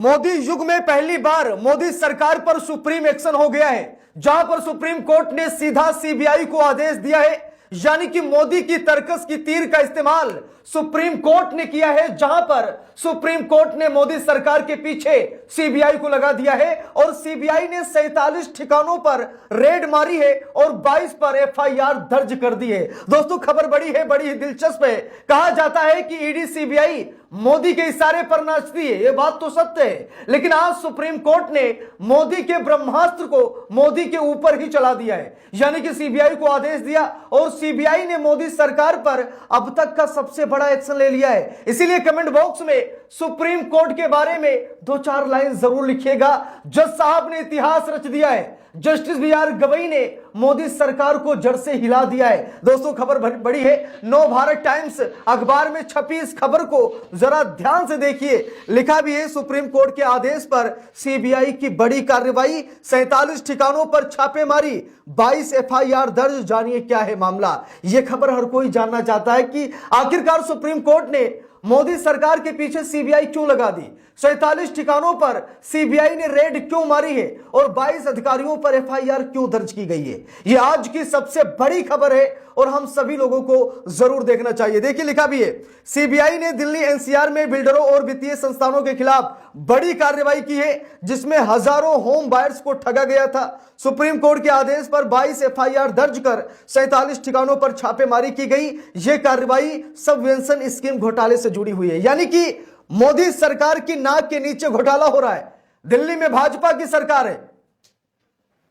मोदी युग में पहली बार मोदी सरकार पर सुप्रीम एक्शन हो गया है, जहां पर सुप्रीम कोर्ट ने सीधा सीबीआई को आदेश दिया है। यानी कि मोदी की तर्कस की तीर का इस्तेमाल सुप्रीम कोर्ट ने किया है, जहां पर सुप्रीम कोर्ट ने मोदी सरकार के पीछे सीबीआई को लगा दिया है और सीबीआई ने 47 ठिकानों पर रेड मारी है और 22 पर एफआईआर दर्ज कर दी है। दोस्तों खबर बड़ी है, बड़ी ही दिलचस्प है। कहा जाता है कि ईडी सीबीआई मोदी के इशारे पर नाचती है, यह बात तो सत्य है, लेकिन आज सुप्रीम कोर्ट ने मोदी के ब्रह्मास्त्र को मोदी के ऊपर ही चला दिया है। यानी कि सीबीआई को आदेश दिया और सीबीआई ने मोदी सरकार पर अब तक का सबसे बड़ा एक्शन ले लिया है। इसीलिए कमेंट बॉक्स में सुप्रीम कोर्ट के बारे में 2-4 लाइन जरूर लिखिएगा। जज साहब ने इतिहास रच दिया है। Justice B R. गवई ने मोदी सरकार को जड़ से हिला दिया है। दोस्तों खबर बड़ी है। नव भारत टाइम्स अखबार में छपी इस खबर को जरा ध्यान से देखिए। लिखा भी है, सुप्रीम कोर्ट के आदेश पर सीबीआई की बड़ी कार्रवाई, 47 ठिकानों पर छापेमारी, 22 एफआईआर दर्ज। जानिए क्या है मामला। यह खबर हर कोई जानना चाहता है कि आखिरकार सुप्रीम कोर्ट ने मोदी सरकार के पीछे सीबीआई क्यों लगा दी, 47 ठिकानों पर सीबीआई ने रेड क्यों मारी है और 22 अधिकारियों पर एफआईआर क्यों दर्ज की गई है। यह आज की सबसे बड़ी खबर है और हम सभी लोगों को जरूर देखना चाहिए। देखिए लिखा भी है, सीबीआई ने दिल्ली एनसीआर में बिल्डरों और वित्तीय संस्थानों के खिलाफ बड़ी कार्रवाई की है, जिसमें हजारों होम बायर्स को ठगा गया था। सुप्रीम कोर्ट के आदेश पर 22 एफआईआर दर्ज कर 47 ठिकानों पर छापेमारी की गई। यह कार्रवाई सबवेंशन स्कीम घोटाले से जुड़ी हुई है। यानी कि मोदी सरकार की नाक के नीचे घोटाला हो रहा है। दिल्ली में भाजपा की सरकार है,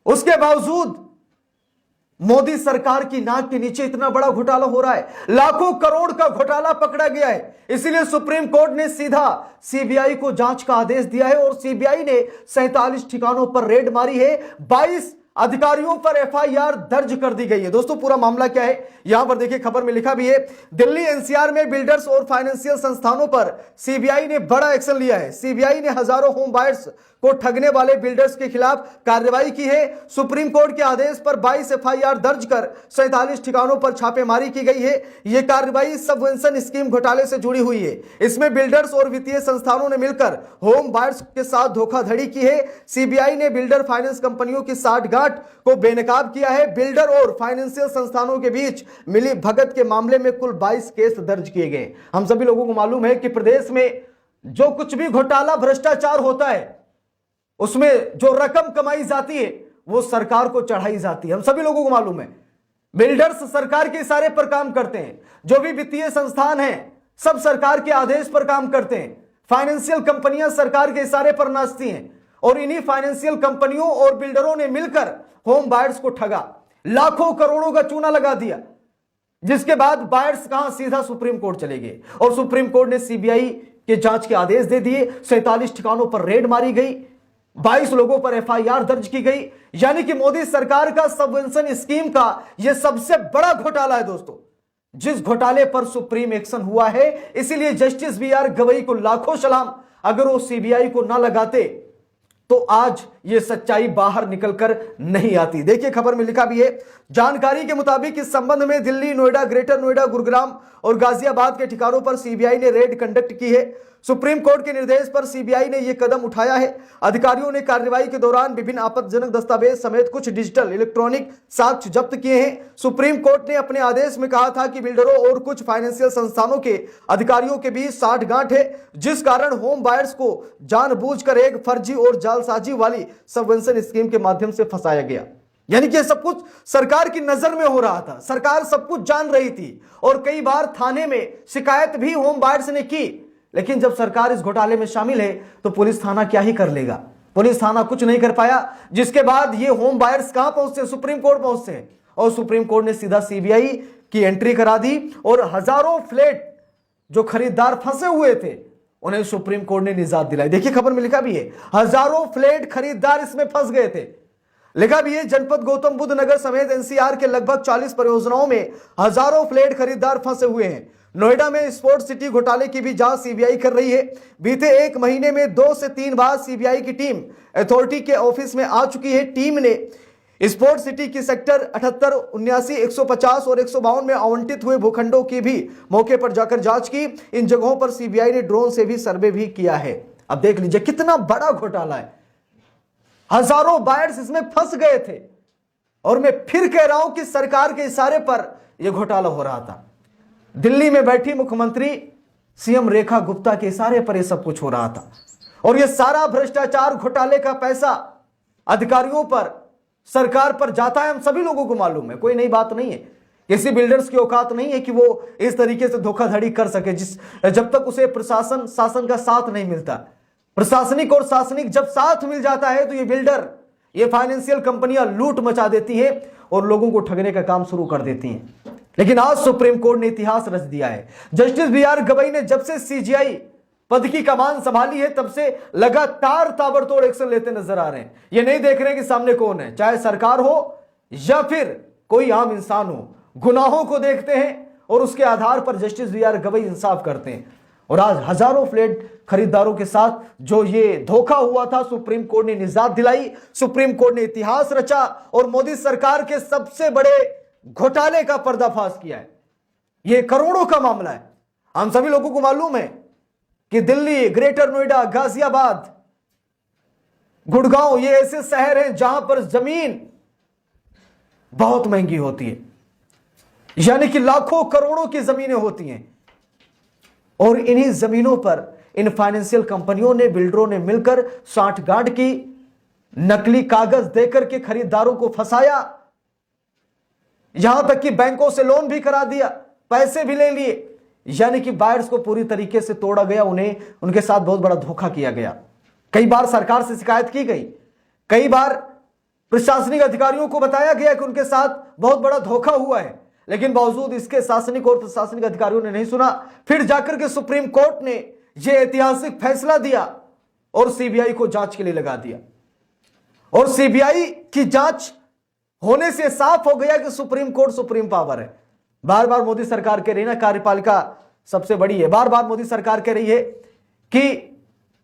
उसके बावजूद मोदी सरकार की नाक के नीचे इतना बड़ा घोटाला हो रहा है। लाखों करोड़ का घोटाला पकड़ा गया है। इसलिए सुप्रीम कोर्ट ने सीधा सीबीआई को जांच का आदेश दिया है और सीबीआई ने 47 ठिकानों पर रेड मारी है, 22 अधिकारियों पर एफआईआर दर्ज कर दी गई है। दोस्तों पूरा मामला क्या है यहां पर देखिए, खबर में लिखा भी है, दिल्ली एनसीआर में बिल्डर्स और फाइनेंशियल संस्थानों पर सीबीआई ने बड़ा एक्शन लिया है। सीबीआई ने हजारों होम बायर्स को ठगने वाले बिल्डर्स के खिलाफ कार्रवाई की है। सुप्रीम कोर्ट के आदेश पर 22 एफआईआर दर्ज कर 47 ठिकानों पर छापेमारी की गई है। यह कार्रवाई सबवेंशन स्कीम घोटाले से जुड़ी हुई है। इसमें बिल्डर्स और वित्तीय संस्थानों ने मिलकर होम बायर्स के साथ धोखाधड़ी की है। सीबीआई ने बिल्डर फाइनेंस कंपनियों की साठगांठ को बेनकाब किया है। बिल्डर और फाइनेंशियल संस्थानों के बीच मिली भगत के मामले में कुल 22 केस दर्ज किए गए। हम सभी लोगों को मालूम है कि प्रदेश में जो कुछ भी घोटाला भ्रष्टाचार होता है, उसमें जो रकम कमाई जाती है वो सरकार को चढ़ाई जाती है। हम सभी लोगों को मालूम है। बिल्डर्स सरकार के इशारे पर काम करते हैं, जो भी वित्तीय संस्थान हैं सब सरकार के आदेश पर काम करते हैं। फाइनेंशियल कंपनियां सरकार के इशारे पर नाचती हैं और इन्हीं फाइनेंशियल कंपनियों और बिल्डरों ने मिलकर होम बायर्स को ठगा, लाखों करोड़ों का चूना लगा दिया, जिसके बाद बायर्स कहां सीधा सुप्रीम कोर्ट चले गए और सुप्रीम कोर्ट ने सीबीआई के जांच के आदेश दे दिए। 47 ठिकानों पर रेड मारी गई, 22 लोगों पर एफआईआर दर्ज की गई। यानी कि मोदी सरकार का सबवेंशन स्कीम का यह सबसे बड़ा घोटाला है दोस्तों, जिस घोटाले पर सुप्रीम एक्शन हुआ है। इसीलिए जस्टिस बी.आर. गवई को लाखों सलाम। अगर वो सीबीआई को ना लगाते तो आज ये सच्चाई बाहर निकलकर नहीं आती। देखिए खबर में लिखा भी है, जानकारी के मुताबिक इस संबंध में दिल्ली, नोएडा, ग्रेटर नोएडा, गुरुग्राम और गाजियाबाद के ठिकानों पर सीबीआई ने रेड कंडक्ट की है। सुप्रीम कोर्ट के निर्देश पर सीबीआई ने यह कदम उठाया है। अधिकारियों ने कार्रवाई के दौरान विभिन्न आपत्तिजनक दस्तावेज समेत कुछ डिजिटल इलेक्ट्रॉनिक साक्ष्य जब्त किए हैं। सुप्रीम कोर्ट ने अपने आदेश में कहा था कि बिल्डरों और कुछ फाइनेंशियल संस्थानों के अधिकारियों के बीच साठगांठ है, जिस कारण होम बायर्स को जानबूझकर एक फर्जी और जालसाजी वाली सबवेंशन स्कीम के माध्यम से फंसाया गया। यानी कि सब कुछ सरकार की नजर में हो रहा था, सरकार सब कुछ जान रही थी और कई बार थाने में शिकायत भी होम बायर्स ने की। लेकिन जब सरकार इस घोटाले में शामिल है तो पुलिस थाना क्या ही कर लेगा। पुलिस थाना कुछ नहीं कर पाया, जिसके बाद ये होम बायर्स कहां पहुंचते, सुप्रीम कोर्ट पहुंचते हैं और सुप्रीम कोर्ट ने सीधा सीबीआई की एंट्री करा दी और हजारों फ्लैट जो खरीदार फंसे हुए थे उन्हें सुप्रीम कोर्ट ने निजात दिलाई। देखिए खबर में लिखा भी है, हजारों फ्लैट खरीदार इसमें फंस गए थे। लिखा भी है, जनपद गौतम बुद्ध नगर समेत एनसीआर के लगभग 40 परियोजनाओं में हजारों फ्लैट खरीदार फंसे हुए हैं। नोएडा में स्पोर्ट्स सिटी घोटाले की भी जांच सीबीआई कर रही है। बीते एक महीने में 2 से 3 बार सीबीआई की टीम अथॉरिटी के ऑफिस में आ चुकी है। टीम ने स्पोर्ट्स सिटी की सेक्टर 78, 79, 150 और 152 में आवंटित हुए भूखंडों की भी मौके पर जाकर जांच की। इन जगहों पर सीबीआई ने ड्रोन से भी सर्वे भी किया है। अब देख लीजिए कितना बड़ा घोटाला है, हजारों बायर्स इसमें फंस गए थे। और मैं फिर कह रहा हूं कि सरकार के इशारे पर यह घोटाला हो रहा था। दिल्ली में बैठी मुख्यमंत्री सीएम रेखा गुप्ता के इशारे पर यह सब कुछ हो रहा था। और यह सारा भ्रष्टाचार घोटाले का पैसा अधिकारियों पर, सरकार पर जाता है, हम सभी लोगों को मालूम है, कोई नई बात नहीं है। किसी बिल्डर्स की औकात नहीं है कि वो इस तरीके से धोखाधड़ी कर सके जब तक उसे प्रशासन शासन का साथ नहीं मिलता। प्रशासनिक और शासनिक जब साथ मिल जाता है तो ये बिल्डर, ये फाइनेंशियल कंपनियां लूट मचा देती है और लोगों को ठगने का काम शुरू कर देती हैं। लेकिन आज सुप्रीम कोर्ट ने इतिहास रच दिया है। जस्टिस बीआर गवई ने जब से सीजीआई पद की कमान संभाली है तब से लगातार ताबड़तोड़ एक्शन लेते नजर आ रहे हैं। ये नहीं देख रहे कि सामने कौन है, चाहे सरकार हो या फिर कोई आम इंसान हो, गुनाहों को देखते हैं और उसके आधार पर जस्टिस बीआर गवई इंसाफ करते हैं। और आज हजारों फ्लैट खरीदारों के साथ जो ये धोखा हुआ था, सुप्रीम कोर्ट ने निजात दिलाई, सुप्रीम कोर्ट ने इतिहास रचा और मोदी सरकार के सबसे बड़े घोटाले का पर्दाफाश किया है। ये करोड़ों का मामला है। हम सभी लोगों को मालूम है कि दिल्ली, ग्रेटर नोएडा, गाजियाबाद, गुड़गांव ये ऐसे शहर हैं जहां पर जमीन बहुत महंगी होती है, यानी कि लाखों करोड़ों की जमीनें होती हैं। और इन्हीं जमीनों पर इन फाइनेंशियल कंपनियों ने, बिल्डरों ने मिलकर साठगांठ की, नकली कागज देकर के खरीदारों को फंसाया, यहां तक कि बैंकों से लोन भी करा दिया, पैसे भी ले लिए, यानी कि बायर्स को पूरी तरीके से तोड़ा गया, उन्हें उनके साथ बहुत बड़ा धोखा किया गया। कई बार सरकार से शिकायत की गई, कई बार प्रशासनिक अधिकारियों को बताया गया कि उनके साथ बहुत बड़ा धोखा हुआ है, लेकिन बावजूद इसके शासनिक और प्रशासनिक अधिकारियों ने नहीं सुना। फिर जाकर के सुप्रीम कोर्ट ने यह ऐतिहासिक फैसला दिया और सीबीआई को जांच के लिए लगा दिया। और सीबीआई की जांच होने से साफ हो गया कि सुप्रीम कोर्ट सुप्रीम पावर है। बार बार मोदी सरकार कह रही है ना, कार्यपालिका सबसे बड़ी है, बार बार मोदी सरकार कह रही है कि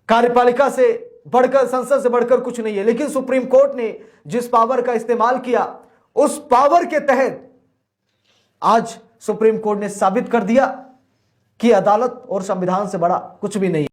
कार्यपालिका से बढ़कर, संसद से बढ़कर कुछ नहीं है। लेकिन सुप्रीम कोर्ट ने जिस पावर का इस्तेमाल किया, उस पावर के तहत आज सुप्रीम कोर्ट ने साबित कर दिया कि अदालत और संविधान से बड़ा कुछ भी नहीं है।